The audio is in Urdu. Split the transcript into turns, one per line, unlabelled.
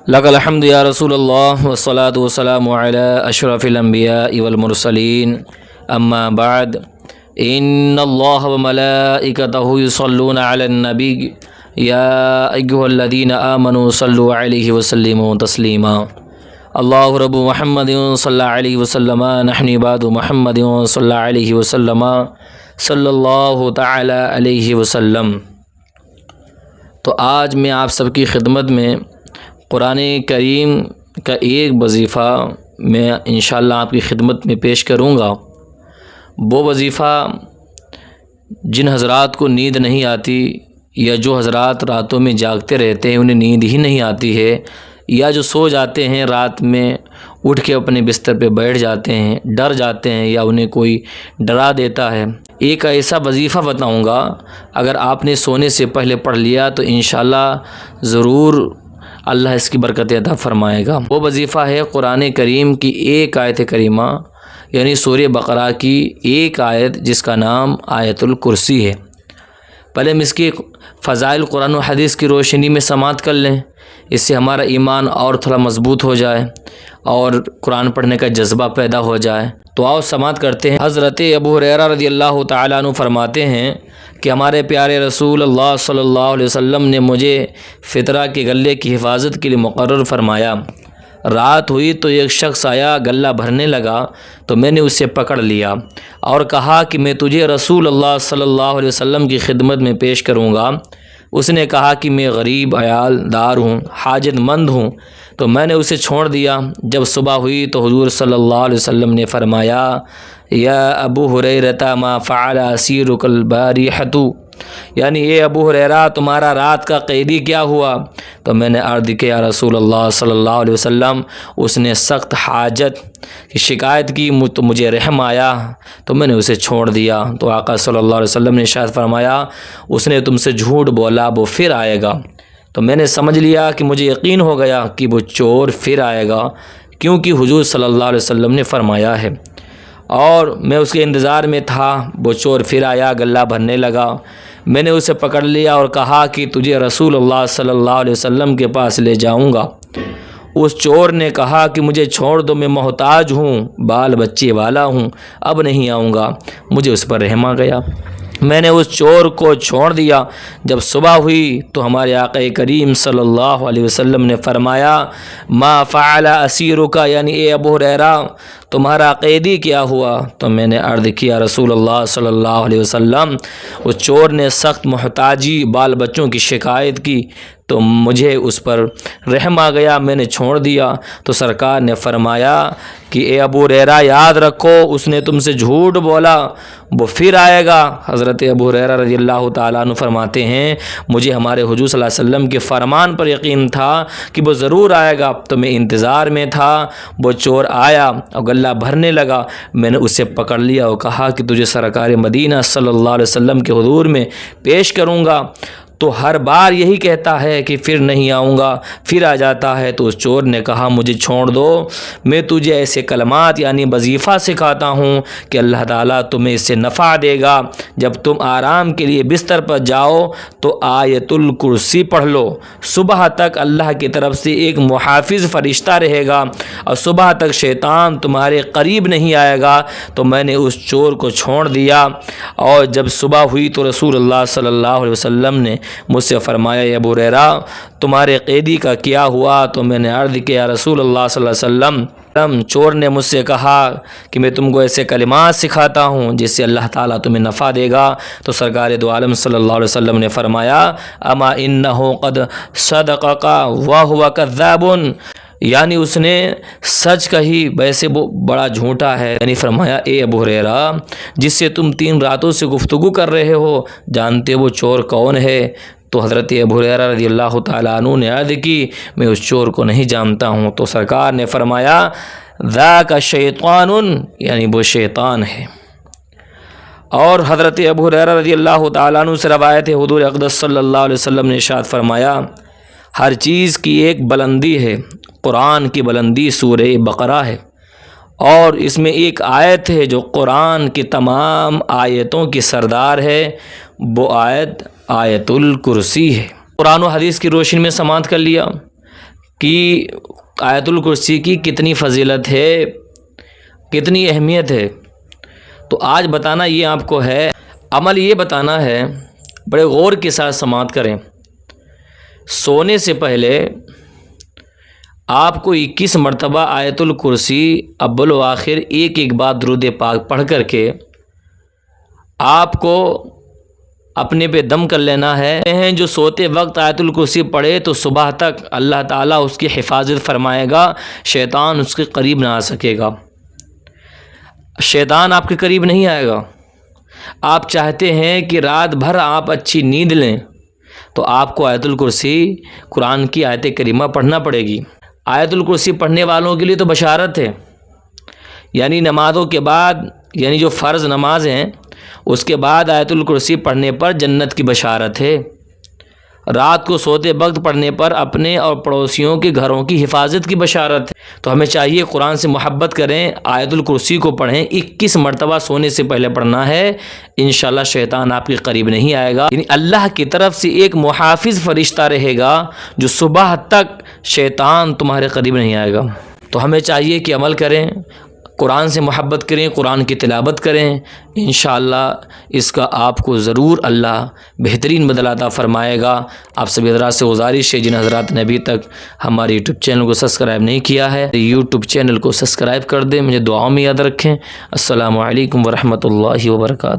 لک الحمد یا رسول اللہ والصلاة والسلام علی اشرف الانبیاء والمرسلین اما بعد ان اللہ وملائکتہ یصلون علی النبی یا ایھا الذین آمنوا صلوا علیہ وسلموا تسلیما اللہ رب محمد صلی اللہ علیہ وسلم نحن عباد محمد صلی اللہ علیہ وسلم صلی اللہ تعالی علیہ وسلم۔ تو آج میں آپ سب کی خدمت میں قرآن کریم کا ایک وظیفہ میں انشاءاللہ آپ کی خدمت میں پیش کروں گا۔ وہ وظیفہ جن حضرات کو نیند نہیں آتی یا جو حضرات راتوں میں جاگتے رہتے ہیں انہیں نیند ہی نہیں آتی ہے، یا جو سو جاتے ہیں رات میں اٹھ کے اپنے بستر پہ بیٹھ جاتے ہیں، ڈر جاتے ہیں یا انہیں کوئی ڈرا دیتا ہے، ایک ایسا وظیفہ بتاؤں گا، اگر آپ نے سونے سے پہلے پڑھ لیا تو انشاءاللہ ضرور اللہ اس کی برکت عطا فرمائے گا۔ وہ وظیفہ ہے قرآن کریم کی ایک آیت کریمہ یعنی سورہ بقرہ کی ایک آیت جس کا نام آیت الکرسی ہے۔ پہلے ہم اس کی فضائل قرآن و حدیث کی روشنی میں سماعت کر لیں، اس سے ہمارا ایمان اور تھوڑا مضبوط ہو جائے اور قرآن پڑھنے کا جذبہ پیدا ہو جائے۔ تو آؤ سماعت کرتے ہیں۔ حضرت ابو ہریرہ رضی اللہ تعالیٰ عنہ فرماتے ہیں کہ ہمارے پیارے رسول اللہ صلی اللہ علیہ وسلم نے مجھے فطرہ کے غلے کی حفاظت کے لیے مقرر فرمایا۔ رات ہوئی تو ایک شخص آیا، غلہ بھرنے لگا تو میں نے اسے پکڑ لیا اور کہا کہ میں تجھے رسول اللہ صلی اللہ علیہ وسلم کی خدمت میں پیش کروں گا۔ اس نے کہا کہ میں غریب عیال دار ہوں، حاجت مند ہوں، تو میں نے اسے چھوڑ دیا۔ جب صبح ہوئی تو حضور صلی اللہ علیہ وسلم نے فرمایا، یا ابو ہریرہ ما فعل اسیرک البارحۃ، یعنی اے ابو ہریرہ تمہارا رات کا قیدی کیا ہوا؟ تو میں نے عرض کیا یا رسول اللہ صلی اللہ علیہ وسلم اس نے سخت حاجت کی شکایت کی تو مجھے رحم آیا تو میں نے اسے چھوڑ دیا۔ تو آقا صلی اللہ علیہ وسلم نے ارشاد فرمایا اس نے تم سے جھوٹ بولا، وہ پھر آئے گا۔ تو میں نے سمجھ لیا کہ مجھے یقین ہو گیا کہ وہ چور پھر آئے گا، کیونکہ حضور صلی اللہ علیہ وسلم نے فرمایا ہے، اور میں اس کے انتظار میں تھا۔ وہ چور پھر آیا، غلہ بھرنے لگا، میں نے اسے پکڑ لیا اور کہا کہ تجھے رسول اللہ صلی اللہ علیہ وسلم کے پاس لے جاؤں گا۔ اس چور نے کہا کہ مجھے چھوڑ دو، میں محتاج ہوں، بال بچے والا ہوں، اب نہیں آؤں گا۔ مجھے اس پر رحم آ گیا، میں نے اس چور کو چھوڑ دیا۔ جب صبح ہوئی تو ہمارے آقا کریم صلی اللہ علیہ وسلم نے فرمایا، ما فعل اسیرک، یعنی اے ابو ہریرہ تمہارا قیدی کیا ہوا؟ تو میں نے عرض کیا رسول اللہ صلی اللہ علیہ وسلم اس چور نے سخت محتاجی بال بچوں کی شکایت کی تو مجھے اس پر رحم آ گیا، میں نے چھوڑ دیا۔ تو سرکار نے فرمایا کہ اے ابو ہریرہ یاد رکھو اس نے تم سے جھوٹ بولا، وہ پھر آئے گا۔ حضرت ابو ہریرہ رضی اللہ تعالیٰ عنہ فرماتے ہیں مجھے ہمارے حضور صلی اللہ علیہ وسلم کے فرمان پر یقین تھا کہ وہ ضرور آئے گا، تو میں انتظار میں تھا۔ وہ چور آیا اور غلہ بھرنے لگا، میں نے اسے پکڑ لیا اور کہا کہ تجھے سرکار مدینہ صلی اللہ علیہ وسلم کے حضور میں پیش کروں گا۔ تو ہر بار یہی کہتا ہے کہ پھر نہیں آؤں گا، پھر آ جاتا ہے۔ تو اس چور نے کہا مجھے چھوڑ دو، میں تجھے ایسے کلمات یعنی وظیفہ سکھاتا ہوں کہ اللہ تعالیٰ تمہیں اس سے نفع دے گا۔ جب تم آرام کے لیے بستر پر جاؤ تو آیت الکرسی پڑھ لو، صبح تک اللہ کی طرف سے ایک محافظ فرشتہ رہے گا اور صبح تک شیطان تمہارے قریب نہیں آئے گا۔ تو میں نے اس چور کو چھوڑ دیا، اور جب صبح ہوئی تو رسول اللہ صلی اللہ علیہ وسلم نے مجھ سے فرمایا یا ابو ہریرہ تمہارے قیدی کا کیا ہوا؟ تو میں نے عرض کیا رسول اللہ صلی اللہ علیہ وسلم چور نے مجھ سے کہا کہ میں تم کو ایسے کلمات سکھاتا ہوں جس سے اللہ تعالیٰ تمہیں نفع دے گا۔ تو سرکار دو عالم صلی اللہ علیہ وسلم نے فرمایا اما انہ قد صدقک وہو کذاب، یعنی اس نے سچ کہی ویسے وہ بڑا جھوٹا ہے۔ یعنی فرمایا اے ابو ہریرہ جس سے تم 3 راتوں سے گفتگو کر رہے ہو جانتے وہ چور کون ہے؟ تو حضرت ابو ہریرہ رضی اللہ تعالیٰ عنہ نے عرض کی میں اس چور کو نہیں جانتا ہوں۔ تو سرکار نے فرمایا ذاک شیطان، یعنی وہ شیطان ہے۔ اور حضرت ابو ہریرہ رضی اللہ تعالیٰ عنہ سے روایت ہے حضور اقدس صلی اللہ علیہ وسلم نے ارشاد فرمایا ہر چیز کی ایک بلندی ہے، قرآن کی بلندی سورہ بقرہ ہے، اور اس میں ایک آیت ہے جو قرآن کی تمام آیتوں کی سردار ہے، وہ آیت آیت الکرسی ہے۔ قرآن و حدیث کی روشنی میں سماعت کر لیا کہ آیت الکرسی کی کتنی فضیلت ہے، کتنی اہمیت ہے، تو آج بتانا یہ آپ کو ہے، عمل یہ بتانا ہے، بڑے غور کے ساتھ سماعت کریں۔ سونے سے پہلے آپ کو 21 مرتبہ آیت الکرسی اول و آخر ایک بار درود پاک پڑھ کر کے آپ کو اپنے پہ دم کر لینا ہے۔ جو سوتے وقت آیت الکرسی پڑھے تو صبح تک اللہ تعالیٰ اس کی حفاظت فرمائے گا، شیطان اس کے قریب نہ آ سکے گا، شیطان آپ کے قریب نہیں آئے گا۔ آپ چاہتے ہیں کہ رات بھر آپ اچھی نیند لیں تو آپ کو آیت الکرسی قرآن کی آیت کریمہ پڑھنا پڑے گی۔ آیت الکرسی پڑھنے والوں کے لیے تو بشارت ہے، یعنی نمازوں کے بعد، یعنی جو فرض نماز ہیں اس کے بعد آیت الکرسی پڑھنے پر جنت کی بشارت ہے۔ رات کو سوتے وقت پڑھنے پر اپنے اور پڑوسیوں کے گھروں کی حفاظت کی بشارت ہے۔ تو ہمیں چاہیے قرآن سے محبت کریں، آیت الکرسی کو پڑھیں، 21 مرتبہ سونے سے پہلے پڑھنا ہے، انشاءاللہ شیطان آپ کے قریب نہیں آئے گا۔ یعنی اللہ کی طرف سے ایک محافظ فرشتہ رہے گا جو صبح تک شیطان تمہارے قریب نہیں آئے گا۔ تو ہمیں چاہیے کہ عمل کریں، قرآن سے محبت کریں، قرآن کی تلاوت کریں، انشاءاللہ اس کا آپ کو ضرور اللہ بہترین بدلہ عطا فرمائے گا۔ آپ سبھی حضرات سے گزارش ہے، جن حضرات نے ابھی تک ہمارے یوٹیوب چینل کو سبسکرائب نہیں کیا ہے، یوٹیوب چینل کو سبسکرائب کر دیں، مجھے دعاؤں میں یاد رکھیں۔ السلام علیکم ورحمۃ اللہ وبرکاتہ۔